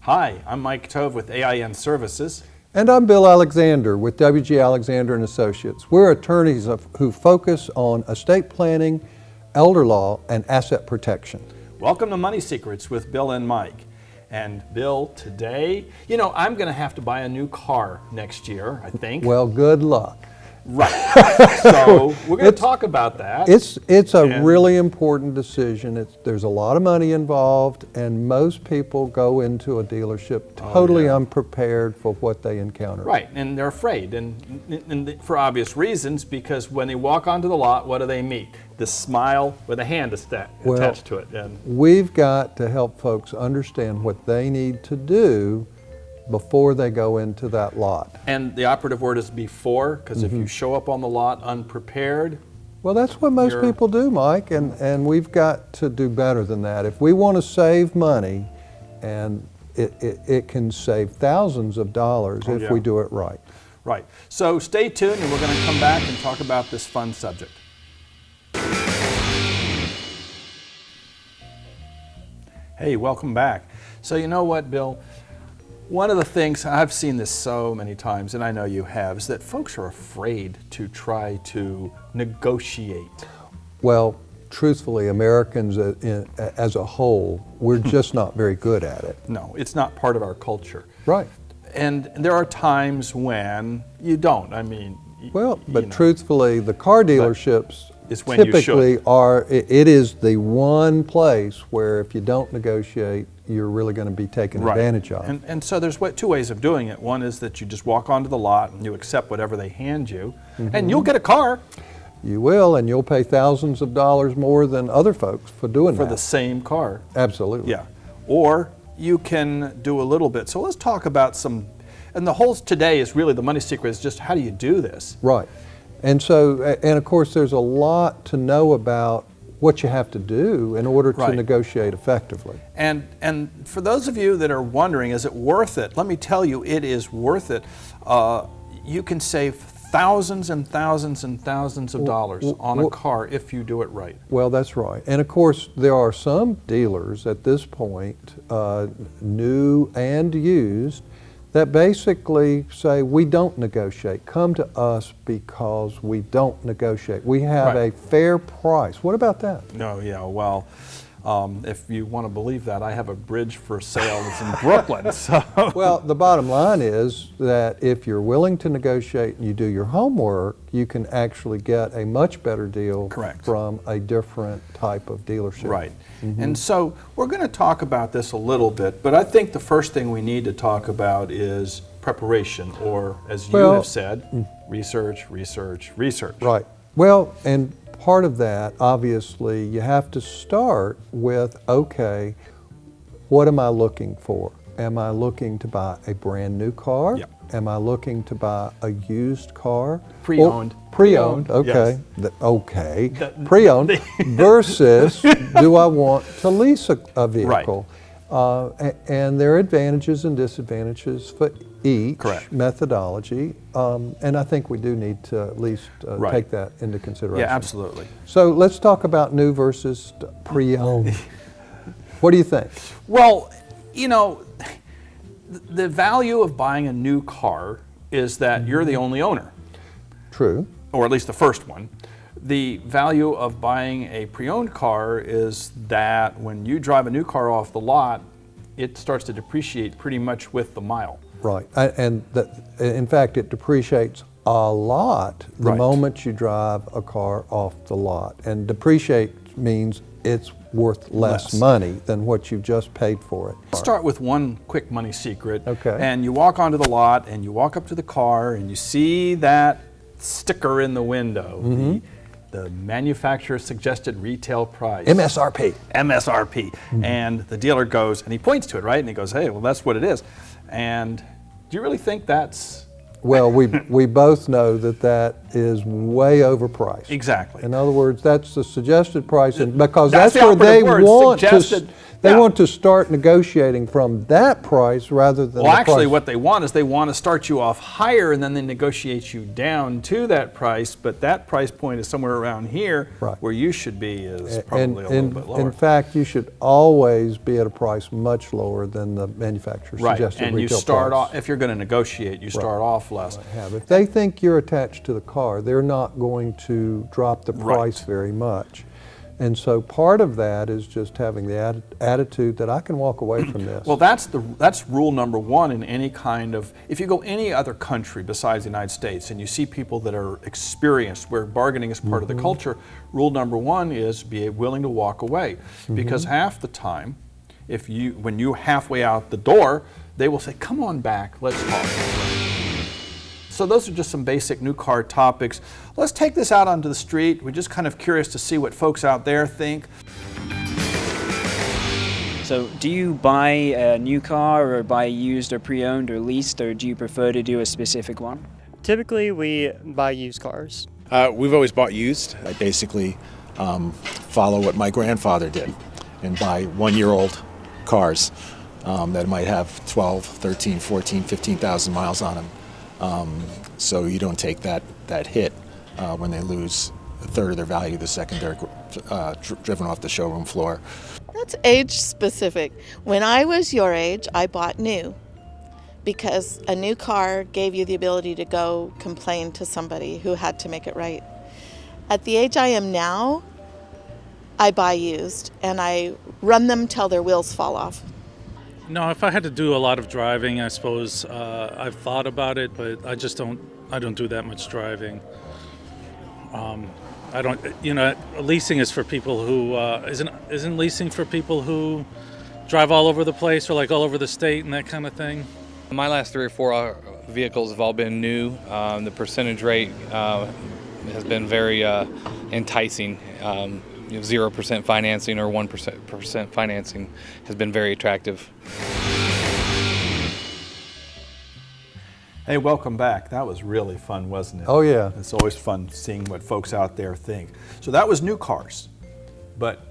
Hi, I'm Mike Tove with AIN Services. And I'm Bill Alexander with W.G. Alexander and Associates. We're attorneys who focus on estate planning, elder law, and asset protection. Welcome to Money Secrets with Bill and Mike. And Bill, today, I'm going to have to buy a new car next year, I think. Well, good luck. Right. So we're going to talk about that. It's a really important decision. There's a lot of money involved, and most people go into a dealership totally unprepared for what they encounter. Right, and they're afraid, and for obvious reasons, because when they walk onto the lot, what do they meet? The smile with a hand attached to it. And we've got to help folks understand what they need to do before they go into that lot. And the operative word is before, because if you show up on the lot unprepared. Well, that's what most people do, Mike, and we've got to do better than that. If we want to save money, and it can save thousands of dollars if we do it right. Right. So stay tuned, and we're going to come back and talk about this fun subject. Hey, welcome back. So you know what, Bill? One of the things, I've seen this so many times, and I know you have, is that folks are afraid to try to negotiate. Well, truthfully, Americans as a whole, we're just not very good at it. No, it's not part of our culture. Right. And there are times when you don't. I mean, truthfully, the car dealerships is when typically it is the one place where if you don't negotiate, you're really going to be taken advantage of. And so there's two ways of doing it. One is that you just walk onto the lot and you accept whatever they hand you, and you'll get a car. You will, and you'll pay thousands of dollars more than other folks for doing that. For the same car. Absolutely. Yeah. Or you can do a little bit. So let's talk about and the whole today is really the money secret is just how do you do this? Right. And so, and of course, there's a lot to know about what you have to do in order to negotiate effectively. And for those of you that are wondering, is it worth it? Let me tell you, it is worth it. You can save thousands and thousands and thousands of dollars on a car if you do it right. Well, that's right. And of course, there are some dealers at this point, new and used, that basically say, we don't negotiate. Come to us because we don't negotiate. We have a fair price. What about that? Oh, yeah, well, if you want to believe that, I have a bridge for sale that's in Brooklyn. So. Well, the bottom line is that if you're willing to negotiate and you do your homework, you can actually get a much better deal from a different type of dealership. Right. And so we're going to talk about this a little bit, but I think the first thing we need to talk about is preparation, or as you have said, research, research, research. Right. Well, and part of that, obviously, you have to start with, okay, what am I looking for? Am I looking to buy a brand new car? Yep. Am I looking to buy a used car? Pre-owned. Pre-owned, okay. Yes. Pre-owned versus do I want to lease a vehicle? Right. And there are advantages and disadvantages for each methodology. And I think we do need to at least take that into consideration. Yeah, absolutely. So let's talk about new versus pre-owned. What do you think? Well, the value of buying a new car is that you're the only owner. True. Or at least the first one. The value of buying a pre-owned car is that when you drive a new car off the lot, it starts to depreciate pretty much with the mile. Right, and in fact, it depreciates a lot the moment you drive a car off the lot. And depreciate means it's worth less money than what you've just paid for it. Let's start with one quick money secret. Okay. And you walk onto the lot and you walk up to the car and you see that sticker in the window, the manufacturer suggested retail price. MSRP. MSRP. And the dealer goes, and he points to it, right? And he goes, hey, well, that's what it is. And do you really think that's Well, we both know that is way overpriced. Exactly. In other words, that's the suggested price, and because That's that's the where they operative word, want suggested. to. They Yeah. want to start negotiating from that price rather than Well, the actually, price. what they want is they want to start you off higher, and then they negotiate you down to that price. But that price point is somewhere around here, Right. where you should be is probably a little bit lower. In fact, you should always be at a price much lower than the manufacturer's Right, suggested and you retail start price. off, if you're going to negotiate, you start off less. Have. If they think you're attached to the car, they're not going to drop the price very much. And so part of that is just having the attitude that I can walk away from this. Well, that's rule number one in any kind of, if you go any other country besides the United States and you see people that are experienced where bargaining is part of the culture, rule number one is be willing to walk away. Because half the time, when you're halfway out the door, they will say, come on back, let's talk. So those are just some basic new car topics. Let's take this out onto the street. We're just kind of curious to see what folks out there think. So do you buy a new car or buy used or pre-owned or leased, or do you prefer to do a specific one? Typically, we buy used cars. We've always bought used. I basically follow what my grandfather did and buy one-year-old cars that might have 12, 13, 14, 15,000 miles on them. So you don't take that hit when they lose a third of their value the second they're driven off the showroom floor. That's age specific. When I was your age, I bought new because a new car gave you the ability to go complain to somebody who had to make it right. At the age I am now, I buy used and I run them till their wheels fall off. No, if I had to do a lot of driving, I suppose I've thought about it, but I don't do that much driving. I don't, leasing is for people who, isn't leasing for people who drive all over the place or like all over the state and that kind of thing? My last 3 or 4 vehicles have all been new. The percentage rate has been very enticing. 0% financing or 1% financing has been very attractive. Hey, welcome back. That was really fun, wasn't it? Oh, yeah. It's always fun seeing what folks out there think. So that was new cars, but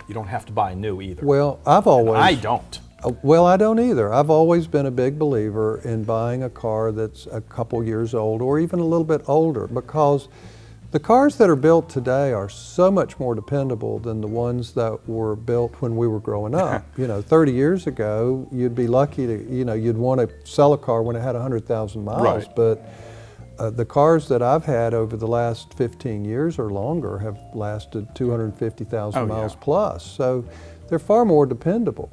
you don't have to buy new either. Well, I don't. Well, I don't either. I've always been a big believer in buying a car that's a couple years old or even a little bit older, because the cars that are built today are so much more dependable than the ones that were built when we were growing up. 30 years ago, you'd be lucky to, you'd want to sell a car when it had 100,000 miles. Right. But the cars that I've had over the last 15 years or longer have lasted 250,000 miles plus. So they're far more dependable.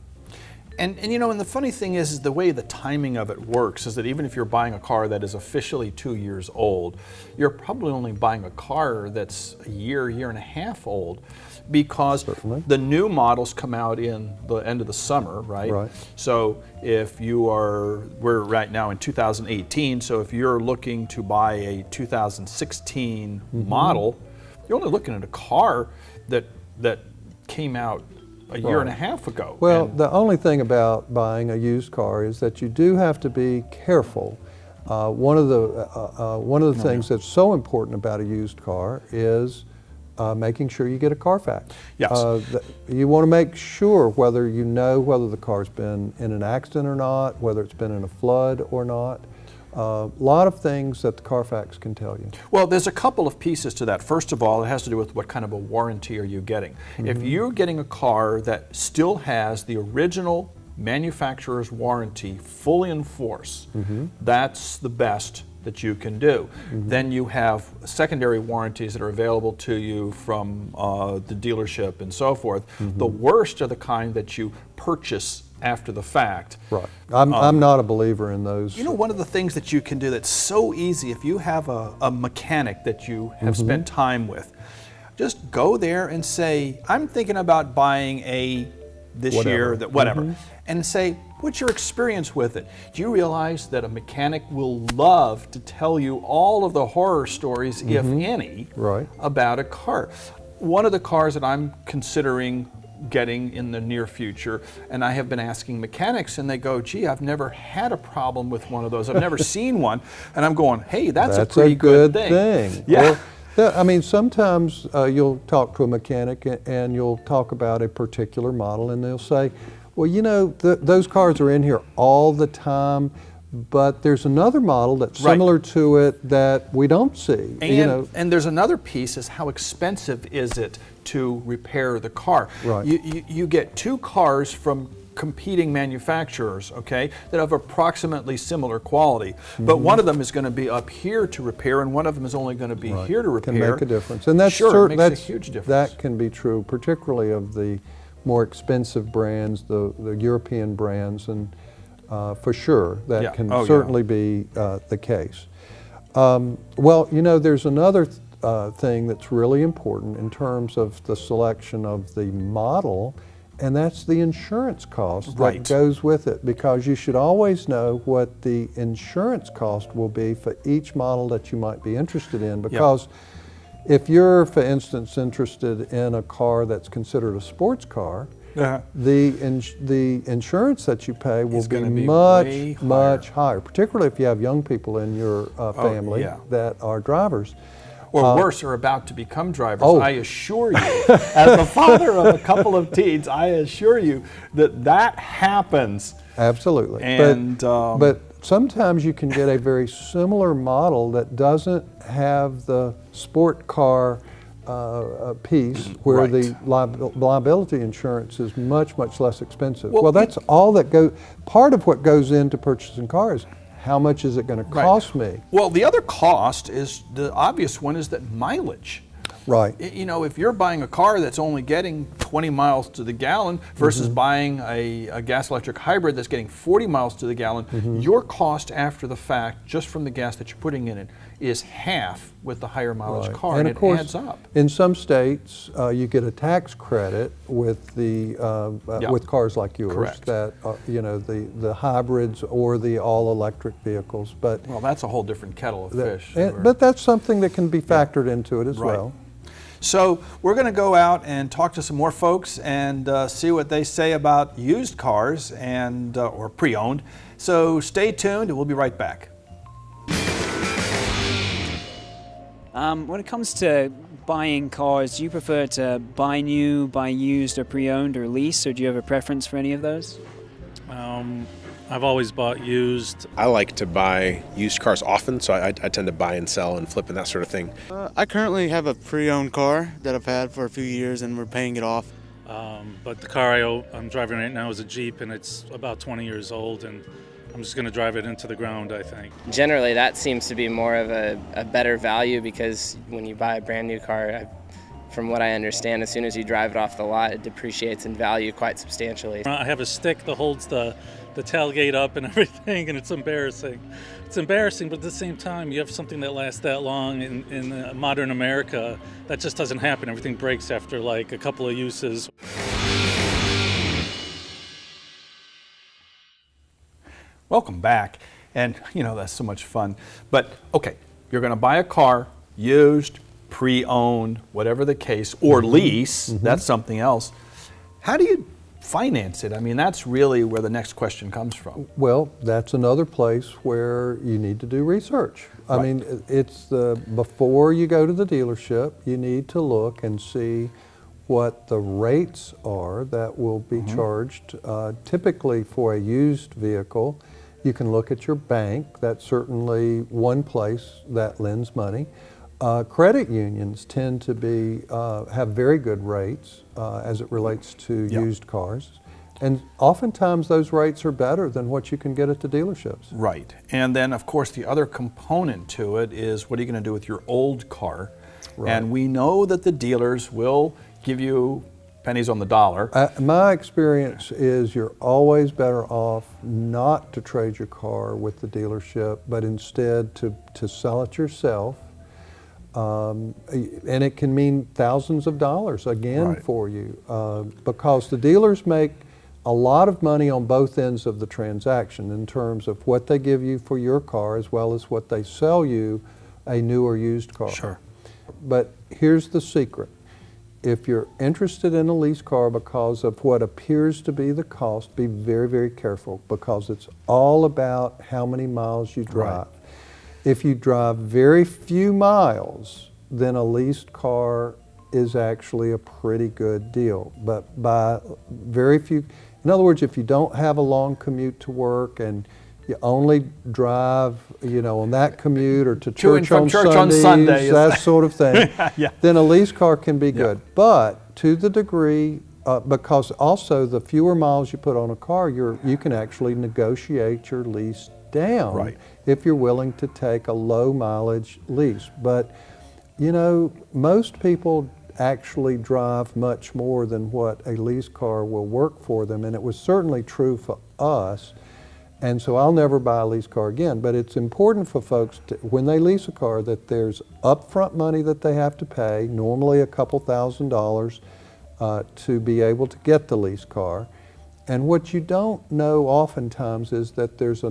And and the funny thing is the way the timing of it works is that even if you're buying a car that is officially 2 years old, you're probably only buying a car that's a year and a half old, because the new models come out in the end of the summer, right? Right. So if we're right now in 2018, so if you're looking to buy a 2016 model, you're only looking at a car that came out a year and a half ago. Well, the only thing about buying a used car is that you do have to be careful. One of the things that's so important about a used car is making sure you get a Carfax. Yes. You want to make sure whether the car's been in an accident or not, whether it's been in a flood or not. A lot of things that the Carfax can tell you. Well, there's a couple of pieces to that. First of all, it has to do with what kind of a warranty are you getting. If you're getting a car that still has the original manufacturer's warranty fully in force, that's the best that you can do. Then you have secondary warranties that are available to you from the dealership and so forth. The worst are the kind that you purchase after the fact. Right. I'm not a believer in those. One of the things that you can do that's so easy, if you have a mechanic that you have spent time with, just go there and say, I'm thinking about buying this year, whatever, and say, what's your experience with it? Do you realize that a mechanic will love to tell you all of the horror stories, if any, about a car? One of the cars that I'm considering getting in the near future. And I have been asking mechanics, and they go, gee, I've never had a problem with one of those. I've never seen one. And I'm going, hey, that's a pretty good thing. Yeah. Well, I mean, sometimes you'll talk to a mechanic and you'll talk about a particular model, and they'll say, well, you know, those cars are in here all the time, but there's another model that's similar to it that we don't see. And, and there's another piece, is how expensive is it to repair the car? Right. You get two cars from competing manufacturers, okay, that have approximately similar quality, but one of them is going to be up here to repair, and one of them is only going to be here to repair. Can make a difference, and that's sure, it makes a huge difference. That can be true, particularly of the more expensive brands, the European brands, and for sure that can certainly be the case. Well, you know, there's another thing that's really important in terms of the selection of the model, and that's the insurance cost that goes with it, because you should always know what the insurance cost will be for each model that you might be interested in, because if you're, for instance, interested in a car that's considered a sports car, the insurance that you pay will be much higher, particularly if you have young people in your family that are drivers. Or worse, are about to become drivers. I assure you, as the father of a couple of teens, I assure you that happens. Absolutely. And but sometimes you can get a very similar model that doesn't have the sport car piece, where the liability insurance is much less expensive. Well, that's all that goes. Part of what goes into purchasing cars. How much is it going to cost me? Well, the other cost is, the obvious one, is that mileage. Right. You know, if you're buying a car that's only getting 20 miles to the gallon versus buying a gas electric hybrid that's getting 40 miles to the gallon, your cost after the fact, just from the gas that you're putting in it, is half with the higher mileage car, and of course, it adds up. In some states, you get a tax credit with the with cars like yours, that you know, the hybrids or the all-electric vehicles. But well, that's a whole different kettle of fish. But that's something that can be factored into it as well. So we're going to go out and talk to some more folks and see what they say about used cars and or pre-owned. So stay tuned, and we'll be right back. When it comes to buying cars, do you prefer to buy new, buy used, or pre-owned, or lease, or do you have a preference for any of those? I've always bought used. I like to buy used cars often, so I tend to buy and sell and flip and that sort of thing. I currently have a pre-owned car that I've had for a few years, and we're paying it off. But the car I'm driving right now is a Jeep, and it's about 20 years old, and I'm just going to drive it into the ground, I think. Generally, that seems to be more of a better value, because when you buy a brand new car, from what I understand, as soon as you drive it off the lot, it depreciates in value quite substantially. I have a stick that holds the tailgate up and everything, and it's embarrassing. It's embarrassing, but at the same time, you have something that lasts that long in modern America. That just doesn't happen. Everything breaks after like a couple of uses. Welcome back. And you know, that's so much fun. But okay, you're going to buy a car, used, pre-owned, whatever the case, or lease, that's something else. How do you finance it? I mean, that's really where the next question comes from. Well, that's another place where you need to do research. I mean, it's before you go to the dealership, you need to look and see what the rates are that will be charged. Typically for a used vehicle, you can look at your bank. That's certainly one place that lends money. Credit unions tend to have very good rates as it relates to used cars. And oftentimes those rates are better than what you can get at the dealerships. Right. And then, of course, the other component to it is, what are you going to do with your old car? And we know that the dealers will give you pennies on the dollar. My experience is you're always better off not to trade your car with the dealership, but instead to sell it yourself. And it can mean thousands of dollars again for you, because the dealers make a lot of money on both ends of the transaction in terms of what they give you for your car as well as what they sell you a new or used car. Sure. But here's the secret. if you're interested in a lease car because of what appears to be the cost, be very, very careful, because it's all about how many miles you drive. If you drive very few miles, then a leased car is actually a pretty good deal. But by very few, in other words, if you don't have a long commute to work and you only drive, on that commute or to church on Sundays, that sort of thing, then a lease car can be good. But to the degree, because also the fewer miles you put on a car, you can actually negotiate your lease down if you're willing to take a low mileage lease. But most people actually drive much more than what a lease car will work for them, and it was certainly true for us. And so I'll never buy a lease car again. But it's important for folks when they lease a car, that there's upfront money that they have to pay, normally a couple $1,000s, to be able to get the lease car. And what you don't know oftentimes is that there's a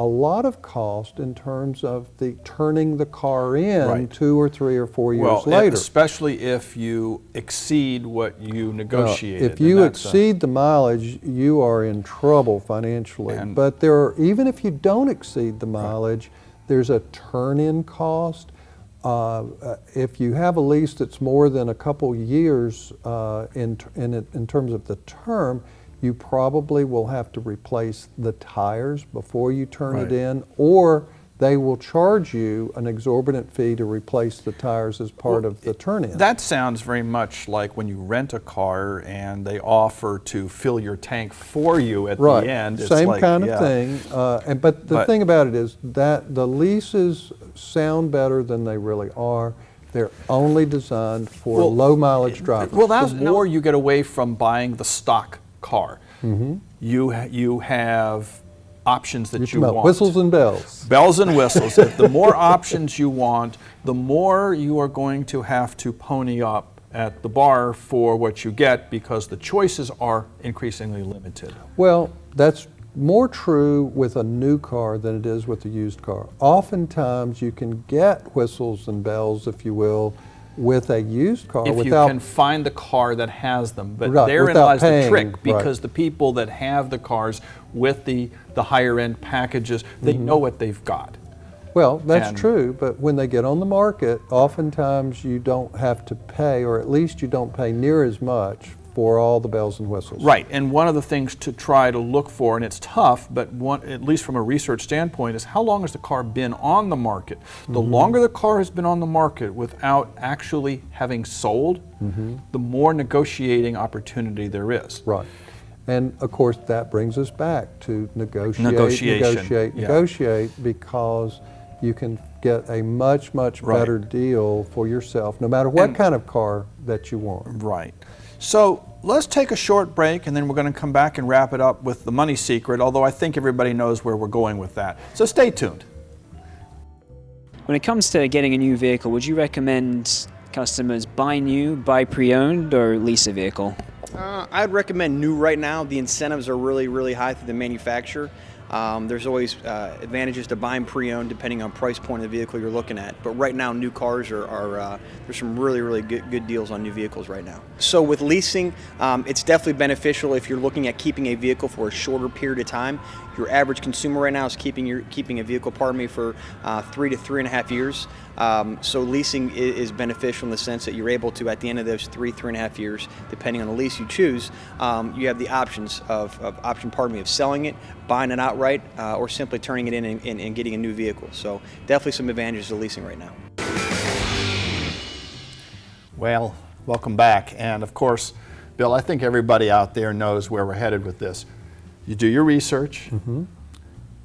lot of cost in terms of turning the car in 2 or 3 or 4 years later. Especially if you exceed what you negotiated. If you exceed the mileage, you are in trouble financially. But even if you don't exceed the mileage, there's a turn-in cost. If you have a lease that's more than a couple years in terms of the term, you probably will have to replace the tires before you turn it in, or they will charge you an exorbitant fee to replace the tires as part of the turn-in. That sounds very much like when you rent a car and they offer to fill your tank for you at the end. It's Same kind of thing. But the thing about it is that the leases sound better than they really are. They're only designed for low mileage drivers. Well, the more you get away from buying the stock car. You have options that you want. Whistles and bells. Bells and whistles. If the more options you want, the more you are going to have to pony up at the bar for what you get, because the choices are increasingly limited. Well, that's more true with a new car than it is with a used car. Oftentimes you can get whistles and bells, if you will, with a used car if you can find the car that has them. But therein lies the trick, because the people that have the cars with the higher end packages, they know what they've got. Well, that's true, but when they get on the market, oftentimes you don't have to pay, or at least you don't pay near as much for all the bells and whistles. Right, and one of the things to try to look for, and it's tough, but at least from a research standpoint, is how long has the car been on the market? The longer the car has been on the market without actually having sold, the more negotiating opportunity there is. Right. And of course that brings us back to negotiate, because you can get a much better deal for yourself, no matter what kind of car that you want. Right. So let's take a short break, and then we're going to come back and wrap it up with the money secret, although I think everybody knows where we're going with that. So stay tuned. When it comes to getting a new vehicle, would you recommend customers buy new, buy pre-owned, or lease a vehicle? I'd recommend new right now. The incentives are really high through the manufacturer. There's always advantages to buying pre-owned depending on price point of the vehicle you're looking at. But right now, new cars are there's some really good deals on new vehicles right now. So with leasing, it's definitely beneficial if you're looking at keeping a vehicle for a shorter period of time. Your average consumer right now is keeping a vehicle, for 3 to 3.5 years. So leasing is beneficial in the sense that you're able to, at the end of those 3.5 years, depending on the lease you choose, you have the options of selling it, buying it outright, or simply turning it in and getting a new vehicle. So definitely some advantages to leasing right now. Well, welcome back. And of course, Bill, I think everybody out there knows where we're headed with this. You do your research. And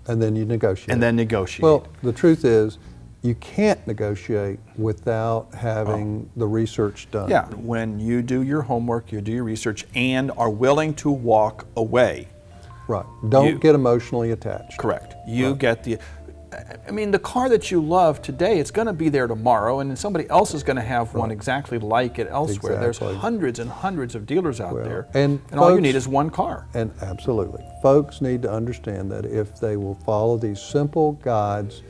then you negotiate. Well, the truth is, you can't negotiate without having the research done. Yeah, when you do your homework, you do your research, and are willing to walk away. Right. Don't get emotionally attached. Correct. You get the car that you love today, it's going to be there tomorrow, and then somebody else is going to have one exactly like it elsewhere. There's hundreds and hundreds of dealers out there, and all you need is one car. And absolutely. Folks need to understand that if they will follow these simple guides,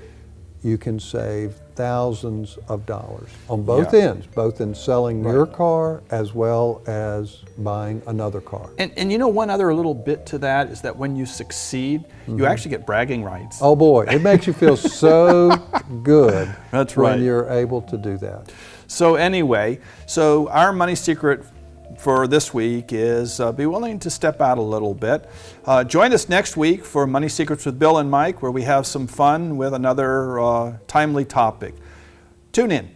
you can save thousands of dollars on both Yeah. ends, both in selling your car as well as buying another car. And you know, one other little bit to that is that when you succeed, you actually get bragging rights. Oh boy, it makes you feel so good. That's right. When you're able to do that. So anyway, so our money secret for this week is be willing to step out a little bit. Join us next week for Money Secrets with Bill and Mike, where we have some fun with another timely topic. Tune in.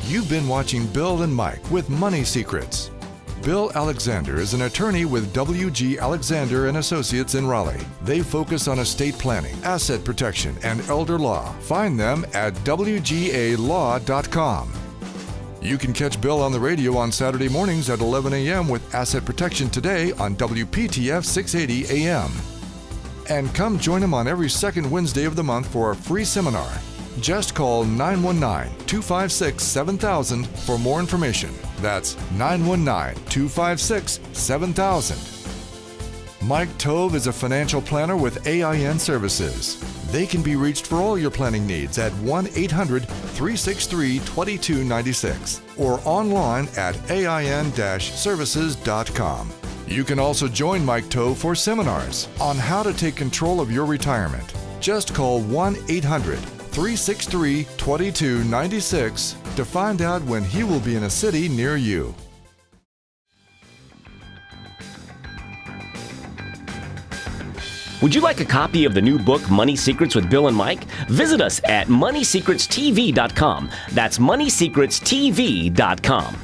You've been watching Bill and Mike with Money Secrets. Bill Alexander is an attorney with W.G. Alexander and Associates in Raleigh. They focus on estate planning, asset protection, and elder law. Find them at wgalaw.com. You can catch Bill on the radio on Saturday mornings at 11 a.m. with Asset Protection Today on WPTF 680 AM. And come join him on every second Wednesday of the month for a free seminar. Just call 919-256-7000 for more information. That's 919-256-7000. Mike Tove is a financial planner with AIN Services. They can be reached for all your planning needs at 1-800-363-2296 or online at ain-services.com. You can also join Mike Tove for seminars on how to take control of your retirement. Just call 1-800-363-2296 to find out when he will be in a city near you. Would you like a copy of the new book, Money Secrets with Bill and Mike? Visit us at moneysecretstv.com. That's moneysecretstv.com.